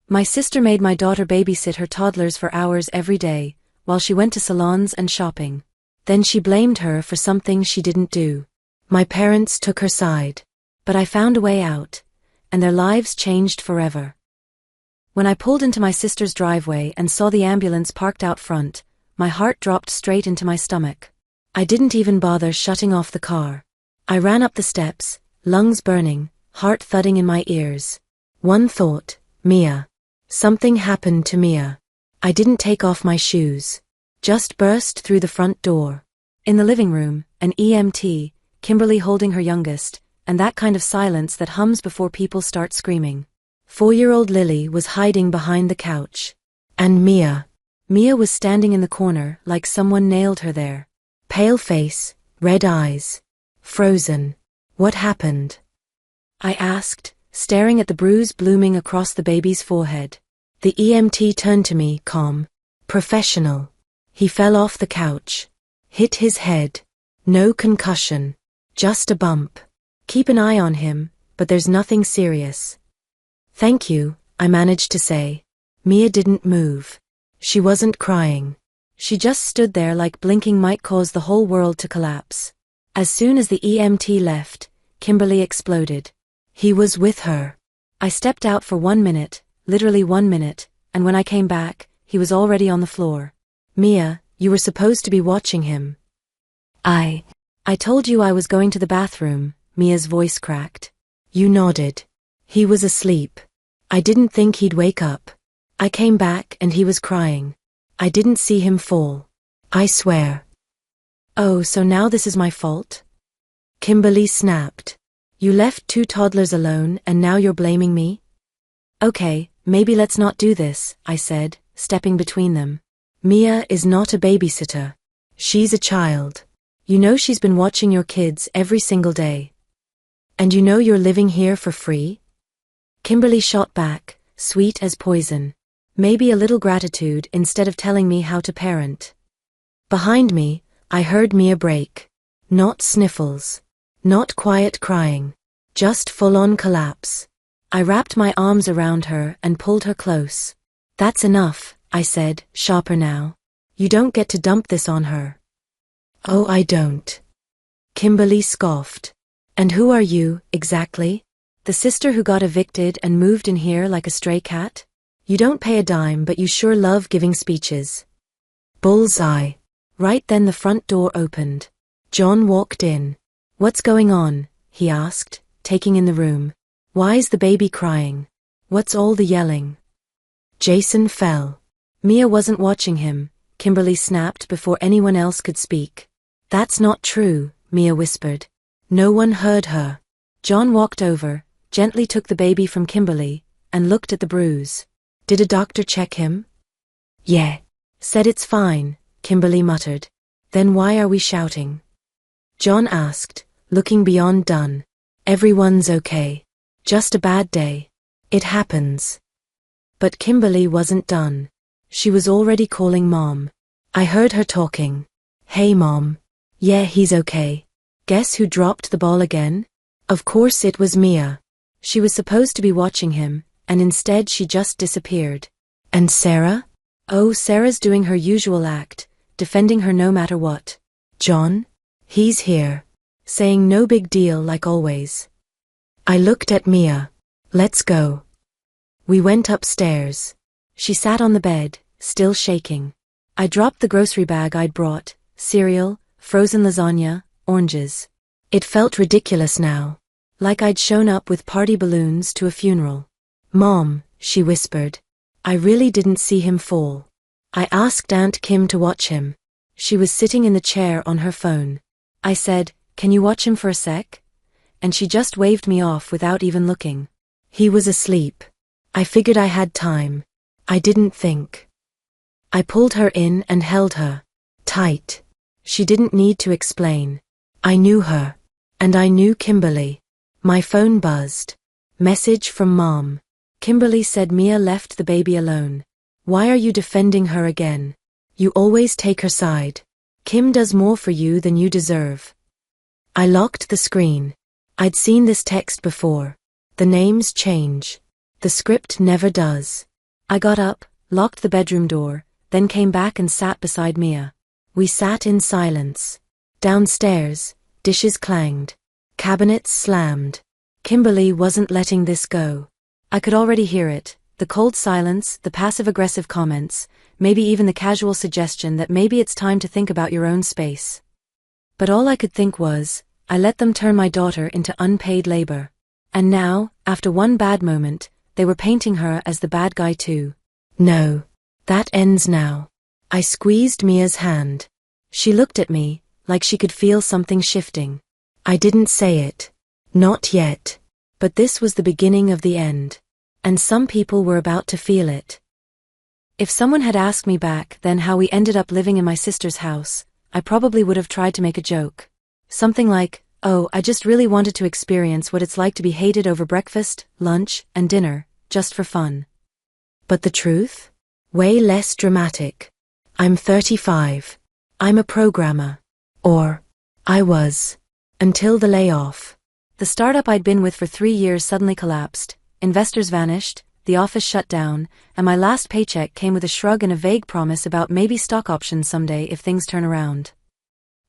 My sister made my daughter babysit her toddlers for hours every day, while she went to salons and shopping. Then she blamed her for something she didn't do. My parents took her side. But I found a way out, and their lives changed forever. When I pulled into my sister's driveway and saw the ambulance parked out front, my heart dropped straight into my stomach. I didn't even bother shutting off the car. I ran up the steps, lungs burning, heart thudding in my ears. One thought, Mia. Something happened to Mia. I didn't take off my shoes. Just burst through the front door. In the living room, an EMT, Kimberly holding her youngest, and that kind of silence that hums before people start screaming. 4-year-old Lily was hiding behind the couch. And Mia. Mia was standing in the corner like someone nailed her there. Pale face, red eyes. Frozen. What happened? I asked, staring at the bruise blooming across the baby's forehead. The EMT turned to me, calm. Professional. He fell off the couch. Hit his head. No concussion. Just a bump. Keep an eye on him, but there's nothing serious. Thank you, I managed to say. Mia didn't move. She wasn't crying. She just stood there like blinking might cause the whole world to collapse. As soon as the EMT left, Kimberly exploded. He was with her. I stepped out for 1 minute, literally 1 minute, and when I came back, he was already on the floor. Mia, you were supposed to be watching him. I told you I was going to the bathroom, Mia's voice cracked. You nodded. He was asleep. I didn't think he'd wake up. I came back and he was crying. I didn't see him fall. I swear. Oh, so now this is my fault? Kimberly snapped. You left 2 toddlers alone and now you're blaming me? Okay, maybe let's not do this, I said, stepping between them. Mia is not a babysitter. She's a child. You know she's been watching your kids every single day. And you know you're living here for free? Kimberly shot back, sweet as poison. Maybe a little gratitude instead of telling me how to parent. Behind me, I heard Mia break. Not sniffles. Not quiet crying. Just full-on collapse. I wrapped my arms around her and pulled her close. That's enough, I said, sharper now. You don't get to dump this on her. Oh, I don't. Kimberly scoffed. And who are you, exactly? The sister who got evicted and moved in here like a stray cat? You don't pay a dime, but you sure love giving speeches. Bullseye. Right then the front door opened. John walked in. What's going on? He asked, taking in the room. Why's the baby crying? What's all the yelling? Jason fell. Mia wasn't watching him, Kimberly snapped before anyone else could speak. That's not true, Mia whispered. No one heard her. John walked over, gently took the baby from Kimberly, and looked at the bruise. Did a doctor check him? Yeah. Said it's fine, Kimberly muttered. Then why are we shouting? John asked, looking beyond done. Everyone's okay. Just a bad day. It happens. But Kimberly wasn't done. She was already calling Mom. I heard her talking. Hey Mom. Yeah, he's okay. Guess who dropped the ball again? Of course it was Mia. She was supposed to be watching him, and instead she just disappeared. And Sarah? Oh, Sarah's doing her usual act, defending her no matter what. John? He's here. Saying no big deal like always. I looked at Mia. Let's go. We went upstairs. She sat on the bed, still shaking. I dropped the grocery bag I'd brought, cereal, frozen lasagna, oranges. It felt ridiculous now. Like I'd shown up with party balloons to a funeral. Mom, she whispered. I really didn't see him fall. I asked Aunt Kim to watch him. She was sitting in the chair on her phone. I said, can you watch him for a sec? And she just waved me off without even looking. He was asleep. I figured I had time. I didn't think. I pulled her in and held her. Tight. She didn't need to explain. I knew her. And I knew Kimberly. My phone buzzed. Message from Mom. Kimberly said Mia left the baby alone. Why are you defending her again? You always take her side. Kim does more for you than you deserve. I locked the screen. I'd seen this text before. The names change. The script never does. I got up, locked the bedroom door, then came back and sat beside Mia. We sat in silence. Downstairs, dishes clanged. Cabinets slammed. Kimberly wasn't letting this go. I could already hear it, the cold silence, the passive-aggressive comments, maybe even the casual suggestion that maybe it's time to think about your own space. But all I could think was, I let them turn my daughter into unpaid labor. And now, after one bad moment, they were painting her as the bad guy too. No. That ends now. I squeezed Mia's hand. She looked at me, like she could feel something shifting. I didn't say it. Not yet. But this was the beginning of the end. And some people were about to feel it. If someone had asked me back then how we ended up living in my sister's house, I probably would have tried to make a joke. Something like, oh, I just really wanted to experience what it's like to be hated over breakfast, lunch, and dinner, just for fun. But the truth? Way less dramatic. I'm 35. I'm a programmer. Or, I was. Until the layoff. The startup I'd been with for 3 years suddenly collapsed, investors vanished, the office shut down, and my last paycheck came with a shrug and a vague promise about maybe stock options someday if things turn around.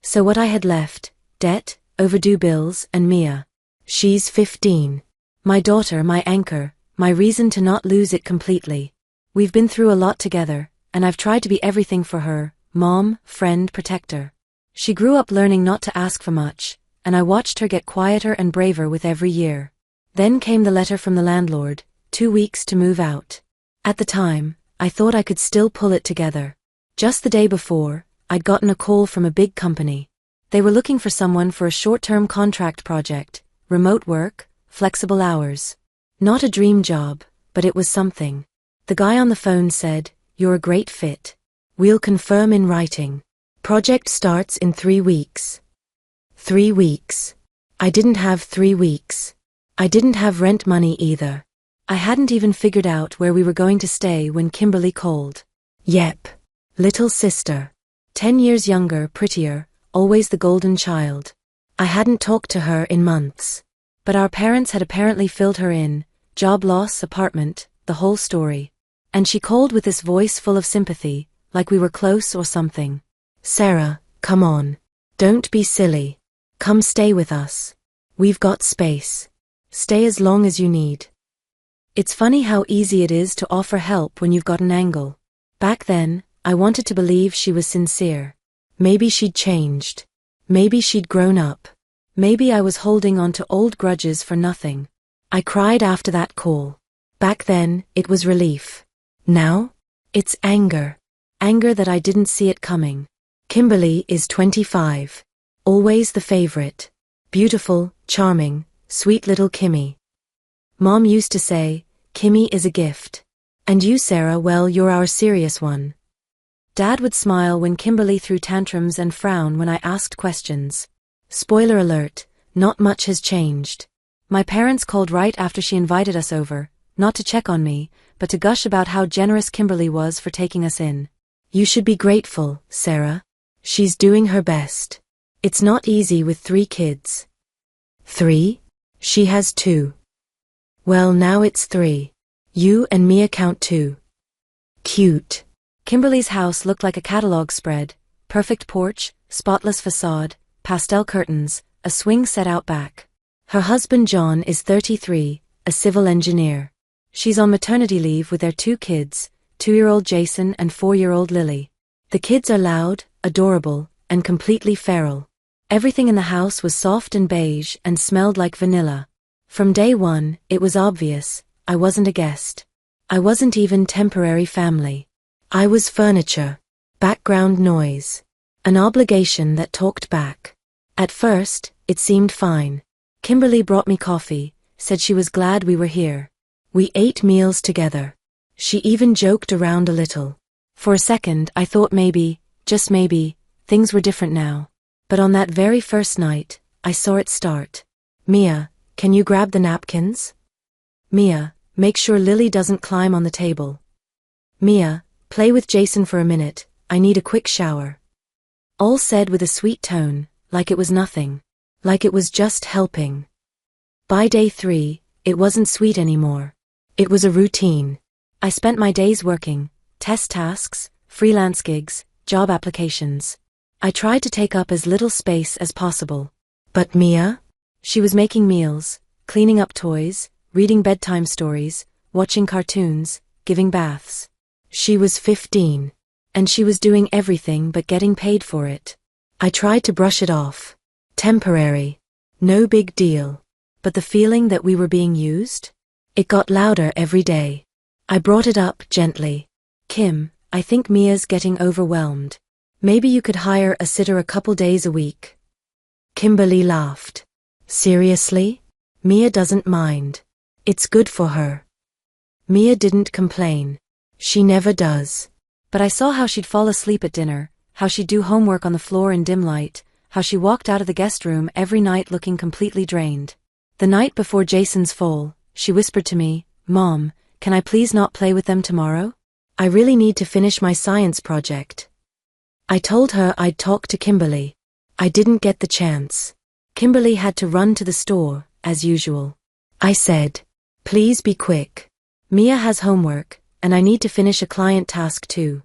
So what I had left, debt, overdue bills, and Mia. She's 15. My daughter, my anchor, my reason to not lose it completely. We've been through a lot together, and I've tried to be everything for her, mom, friend, protector. She grew up learning not to ask for much, and I watched her get quieter and braver with every year. Then came the letter from the landlord, 2 weeks to move out. At the time, I thought I could still pull it together. Just the day before, I'd gotten a call from a big company. They were looking for someone for a short-term contract project, remote work, flexible hours. Not a dream job, but it was something. The guy on the phone said, "You're a great fit. We'll confirm in writing. Project starts in 3 weeks. 3 weeks. I didn't have 3 weeks. I didn't have rent money either. I hadn't even figured out where we were going to stay when Kimberly called. Yep. Little sister. 10 years younger, prettier, always the golden child. I hadn't talked to her in months. But our parents had apparently filled her in, job loss, apartment, the whole story. And she called with this voice full of sympathy, like we were close or something. "Sarah, come on. Don't be silly. Come stay with us. We've got space. Stay as long as you need." It's funny how easy it is to offer help when you've got an angle. Back then, I wanted to believe she was sincere. Maybe she'd changed. Maybe she'd grown up. Maybe I was holding on to old grudges for nothing. I cried after that call. Back then, it was relief. Now? It's anger. Anger that I didn't see it coming. Kimberly is 25. Always the favorite. Beautiful, charming, sweet little Kimmy. Mom used to say, "Kimmy is a gift. And you, Sarah, well, you're our serious one." Dad would smile when Kimberly threw tantrums and frown when I asked questions. Spoiler alert, not much has changed. My parents called right after she invited us over, not to check on me, but to gush about how generous Kimberly was for taking us in. "You should be grateful, Sarah. She's doing her best. It's not easy with 3 kids. 3? She has 2. Well, now it's 3. You and Mia count 2. Cute." Kimberly's house looked like a catalog spread, perfect porch, spotless facade, pastel curtains, a swing set out back. Her husband John is 33, a civil engineer. She's on maternity leave with their 2 kids, 2-year-old Jason and 4-year-old Lily. The kids are loud, adorable, and completely feral. Everything in the house was soft and beige and smelled like vanilla. From day one, it was obvious, I wasn't a guest. I wasn't even temporary family. I was furniture. Background noise. An obligation that talked back. At first, it seemed fine. Kimberly brought me coffee, said she was glad we were here. We ate meals together. She even joked around a little. For a second, I thought maybe, just maybe, things were different now. But on that very first night, I saw it start. "Mia, can you grab the napkins? Mia, make sure Lily doesn't climb on the table. Mia, play with Jason for a minute, I need a quick shower." All said with a sweet tone, like it was nothing. Like it was just helping. By day 3, it wasn't sweet anymore. It was a routine. I spent my days working, test tasks, freelance gigs, job applications. I tried to take up as little space as possible. But Mia? She was making meals, cleaning up toys, reading bedtime stories, watching cartoons, giving baths. She was 15. And she was doing everything but getting paid for it. I tried to brush it off. Temporary. No big deal. But the feeling that we were being used? It got louder every day. I brought it up gently. Kim, I think Mia's getting overwhelmed. Maybe you could hire a sitter a couple days a week. Kimberly laughed. Seriously? Mia doesn't mind. It's good for her. Mia didn't complain. She never does. But I saw how she'd fall asleep at dinner, how she'd do homework on the floor in dim light, how she walked out of the guest room every night looking completely drained. The night before Jason's fall, she whispered to me, "Mom, can I please not play with them tomorrow? I really need to finish my science project." I told her I'd talk to Kimberly. I didn't get the chance. Kimberly had to run to the store, as usual. I said, "Please be quick. Mia has homework, and I need to finish a client task too."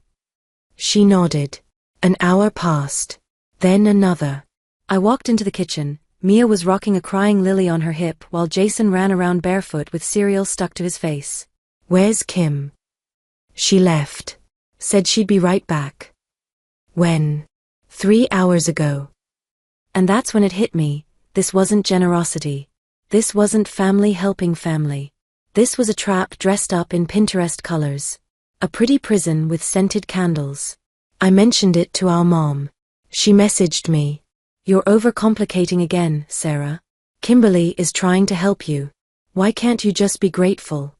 She nodded. An hour passed. Then another. I walked into the kitchen. Mia was rocking a crying Lily on her hip while Jason ran around barefoot with cereal stuck to his face. "Where's Kim?" "She left. Said she'd be right back." "When?" "3 hours ago." And that's when it hit me. This wasn't generosity. This wasn't family helping family. This was a trap dressed up in Pinterest colors. A pretty prison with scented candles. I mentioned it to our mom. She messaged me. "You're overcomplicating again, Sarah. Kimberly is trying to help you. Why can't you just be grateful?"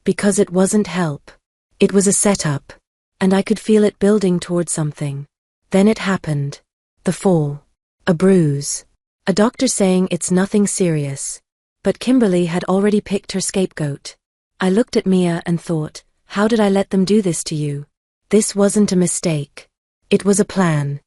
Because it wasn't help. It was a setup. And I could feel it building toward something. Then it happened. The fall. A bruise. A doctor saying it's nothing serious. But Kimberly had already picked her scapegoat. I looked at Mia and thought, how did I let them do this to you? This wasn't a mistake. It was a plan.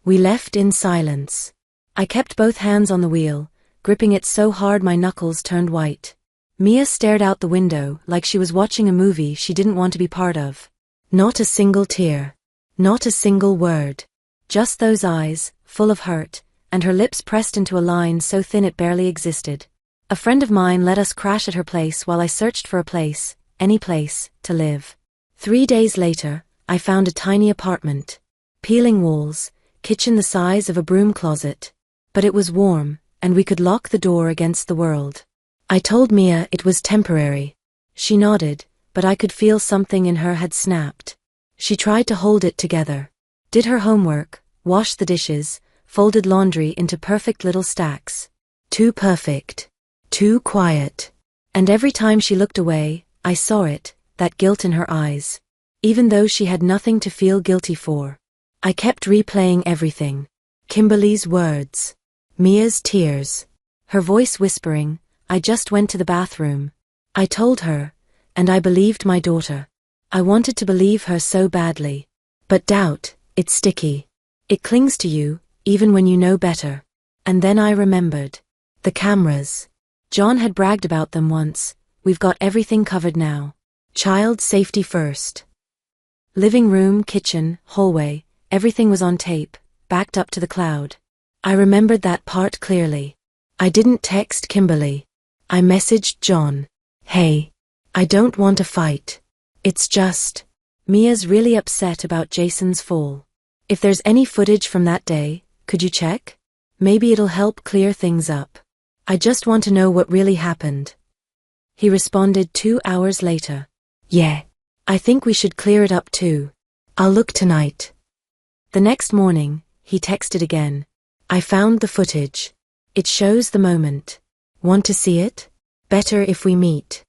We left in silence. I kept both hands on the wheel, gripping it so hard my knuckles turned white. Mia stared out the window like she was watching a movie she didn't want to be part of. Not a single tear. Not a single word. Just those eyes, full of hurt, and her lips pressed into a line so thin it barely existed. A friend of mine let us crash at her place while I searched for a place, any place, to live. 3 days later, I found a tiny apartment. Peeling walls, kitchen the size of a broom closet. But it was warm, and we could lock the door against the world. I told Mia it was temporary. She nodded, but I could feel something in her had snapped. She tried to hold it together. Did her homework, washed the dishes, folded laundry into perfect little stacks. Too perfect. Too quiet. And every time she looked away, I saw it, that guilt in her eyes. Even though she had nothing to feel guilty for. I kept replaying everything. Kimberly's words. Mia's tears. Her voice whispering, "I just went to the bathroom." I told her, and I believed my daughter. I wanted to believe her so badly. But doubt, it's sticky. It clings to you, even when you know better. And then I remembered. The cameras. John had bragged about them once. We've got everything covered now. Child safety first. Living room, kitchen, hallway, everything was on tape, backed up to the cloud. I remembered that part clearly. I didn't text Kimberly. I messaged John. "Hey, I don't want to fight. It's just, Mia's really upset about Jason's fall. If there's any footage from that day, could you check? Maybe it'll help clear things up. I just want to know what really happened." He responded 2 hours later. "Yeah. I think we should clear it up too. I'll look tonight." The next morning, he texted again. "I found the footage. It shows the moment. Want to see it? Better if we meet."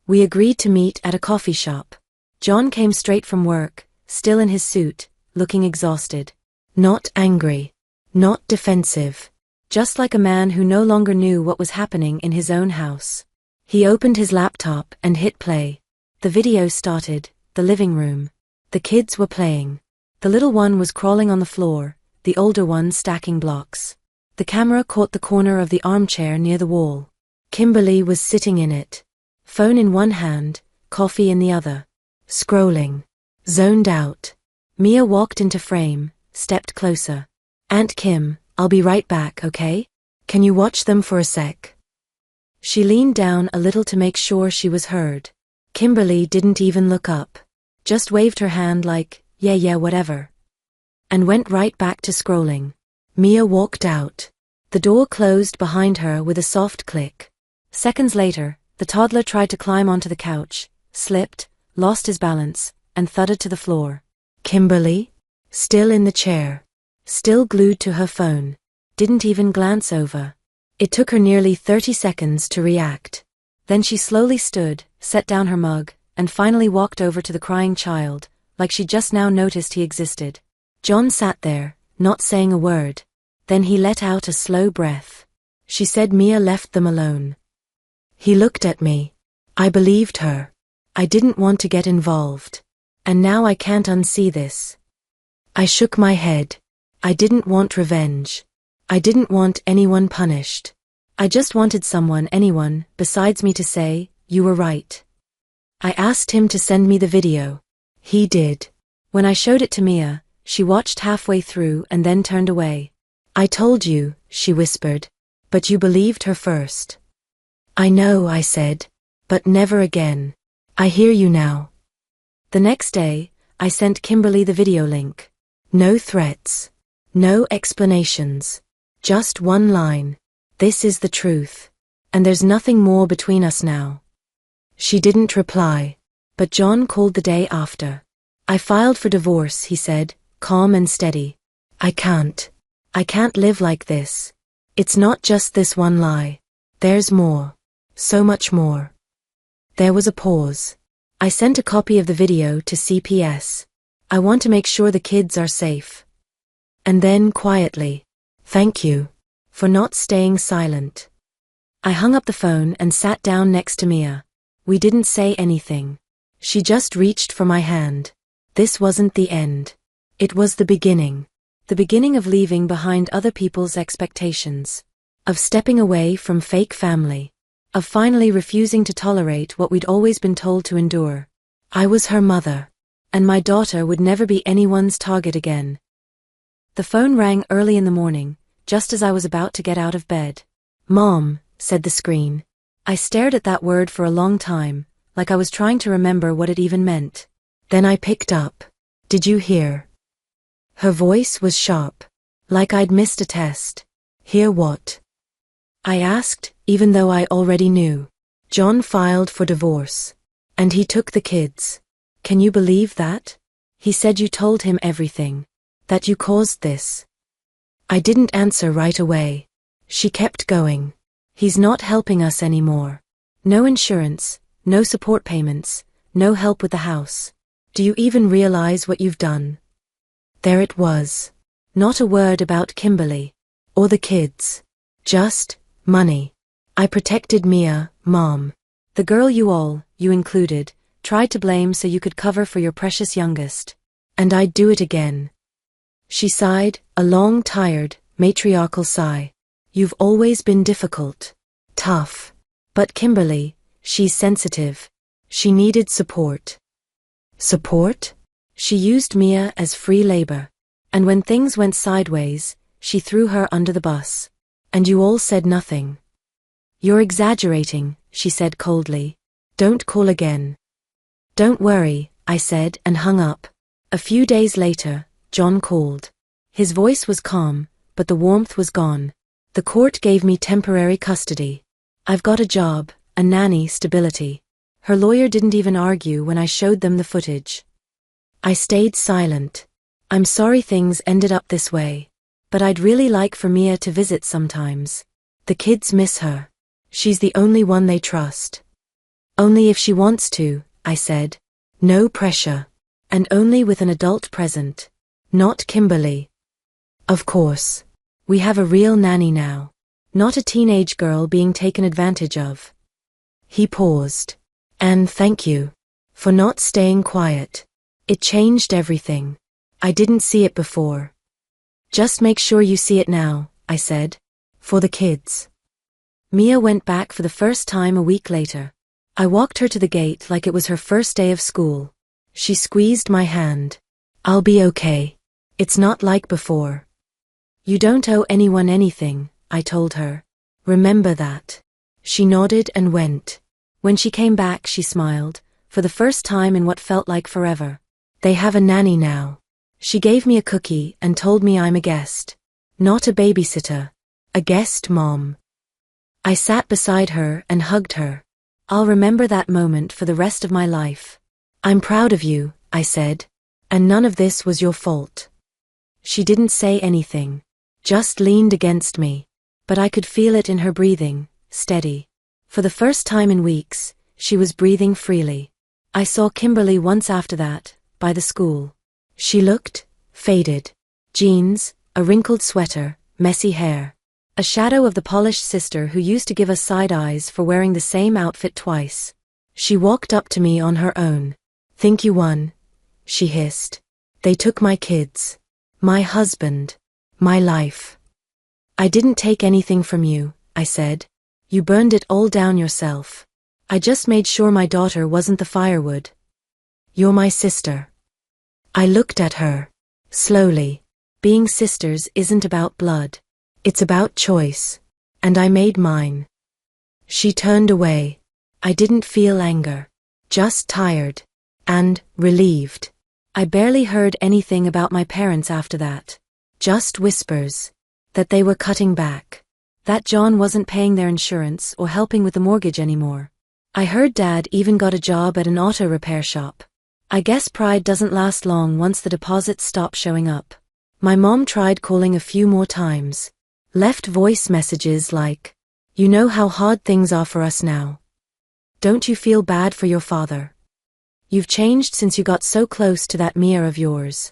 We agreed to meet at a coffee shop. John came straight from work, still in his suit, looking exhausted. Not angry. Not defensive. Just like a man who no longer knew what was happening in his own house. He opened his laptop and hit play. The video started, the living room. The kids were playing. The little one was crawling on the floor, the older one stacking blocks. The camera caught the corner of the armchair near the wall. Kimberly was sitting in it. Phone in one hand, coffee in the other. Scrolling. Zoned out. Mia walked into frame, stepped closer. Aunt Kim, I'll be right back, okay? Can you watch them for a sec? She leaned down a little to make sure she was heard. Kimberly didn't even look up. Just waved her hand like, yeah, whatever. And went right back to scrolling. Mia walked out. The door closed behind her with a soft click. Seconds later, the toddler tried to climb onto the couch, slipped, lost his balance, and thudded to the floor. Kimberly? Still in the chair. Still glued to her phone. Didn't even glance over. It took her nearly 30 seconds to react. Then she slowly stood, set down her mug, and finally walked over to the crying child, like she just now noticed he existed. John sat there, not saying a word. Then he let out a slow breath. She said Mia left them alone. He looked at me. I believed her. I didn't want to get involved. And now I can't unsee this. I shook my head. I didn't want revenge. I didn't want anyone punished. I just wanted anyone, besides me to say, you were right. I asked him to send me the video. He did. When I showed it to Mia, she watched halfway through and then turned away. I told you, she whispered. But you believed her first. I know, I said. But never again. I hear you now. The next day, I sent Kimberly the video link. No threats. No explanations. Just one line. This is the truth. And there's nothing more between us now. She didn't reply. But John called the day after. I filed for divorce, he said, calm and steady. I can't live like this. It's not just this one lie. There's more. So much more. There was a pause. I sent a copy of the video to CPS. I want to make sure the kids are safe. And then quietly, thank you for not staying silent. I hung up the phone and sat down next to Mia. We didn't say anything. She just reached for my hand. This wasn't the end. It was the beginning. The beginning of leaving behind other people's expectations. Of stepping away from fake family. Of finally refusing to tolerate what we'd always been told to endure. I was her mother. And my daughter would never be anyone's target again. The phone rang early in the morning, just as I was about to get out of bed. Mom, said the screen. I stared at that word for a long time, like I was trying to remember what it even meant. Then I picked up. Did you hear? Her voice was sharp. Like I'd missed a test. Hear what? I asked, even though I already knew. John filed for divorce. And he took the kids. Can you believe that? He said you told him everything. That you caused this. I didn't answer right away. She kept going. He's not helping us anymore. No insurance, no support payments, no help with the house. Do you even realize what you've done? There it was. Not a word about Kimberly. Or the kids. Just money. I protected Mia, Mom. The girl you included, tried to blame so you could cover for your precious youngest. And I'd do it again. She sighed, a long, tired, matriarchal sigh. You've always been difficult. Tough. But Kimberly, she's sensitive. She needed support. Support? She used Mia as free labor. And when things went sideways, she threw her under the bus. And you all said nothing. You're exaggerating, she said coldly. Don't call again. Don't worry, I said and hung up. A few days later, John called. His voice was calm, but the warmth was gone. The court gave me temporary custody. I've got a job, a nanny, stability. Her lawyer didn't even argue when I showed them the footage. I stayed silent. I'm sorry things ended up this way. But I'd really like for Mia to visit sometimes. The kids miss her. She's the only one they trust. Only if she wants to, I said. No pressure. And only with an adult present. Not Kimberly. Of course. We have a real nanny now. Not a teenage girl being taken advantage of. He paused. And thank you. For not staying quiet. It changed everything. I didn't see it before. Just make sure you see it now, I said. For the kids. Mia went back for the first time a week later. I walked her to the gate like it was her first day of school. She squeezed my hand. "I'll be okay. It's not like before." "You don't owe anyone anything," I told her. "Remember that." She nodded and went. When she came back, she smiled, for the first time in what felt like forever. "They have a nanny now." She gave me a cookie and told me I'm a guest. Not a babysitter. A guest mom. I sat beside her and hugged her. "I'll remember that moment for the rest of my life." "I'm proud of you," I said. "And none of this was your fault." She didn't say anything. Just leaned against me. But I could feel it in her breathing, steady. For the first time in weeks, she was breathing freely. I saw Kimberly once after that, by the school. She looked faded. Jeans, a wrinkled sweater, messy hair. A shadow of the polished sister who used to give us side eyes for wearing the same outfit twice. She walked up to me on her own. "Think you won?" she hissed. "They took my kids. My husband. My life." "I didn't take anything from you," I said. "You burned it all down yourself. I just made sure my daughter wasn't the firewood." "You're my sister." I looked at her. Slowly. Being sisters isn't about blood. It's about choice. And I made mine. She turned away. I didn't feel anger. Just tired. And relieved. I barely heard anything about my parents after that. Just whispers. That they were cutting back. That John wasn't paying their insurance or helping with the mortgage anymore. I heard Dad even got a job at an auto repair shop. I guess pride doesn't last long once the deposits stop showing up. My mom tried calling a few more times. Left voice messages like, "You know how hard things are for us now. Don't you feel bad for your father? You've changed since you got so close to that Mia of yours."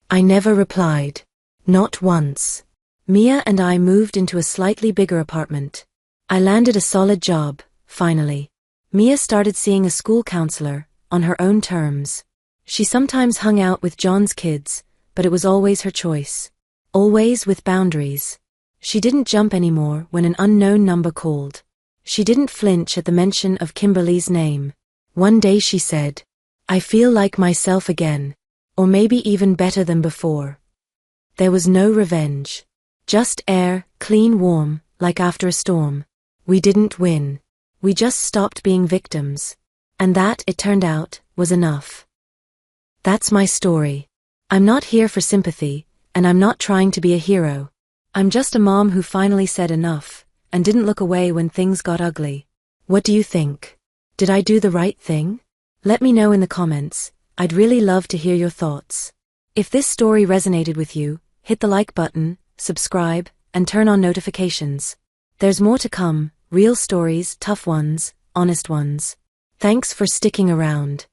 I never replied. Not once. Mia and I moved into a slightly bigger apartment. I landed a solid job, finally. Mia started seeing a school counselor, on her own terms. She sometimes hung out with John's kids, but it was always her choice. Always with boundaries. She didn't jump anymore when an unknown number called. She didn't flinch at the mention of Kimberly's name. One day she said, "I feel like myself again. Or maybe even better than before." There was no revenge. Just air, clean, warm, like after a storm. We didn't win. We just stopped being victims. And that, it turned out, was enough. That's my story. I'm not here for sympathy, and I'm not trying to be a hero. I'm just a mom who finally said enough, and didn't look away when things got ugly. What do you think? Did I do the right thing? Let me know in the comments. I'd really love to hear your thoughts. If this story resonated with you, hit the like button, subscribe, and turn on notifications. There's more to come, real stories, tough ones, honest ones. Thanks for sticking around.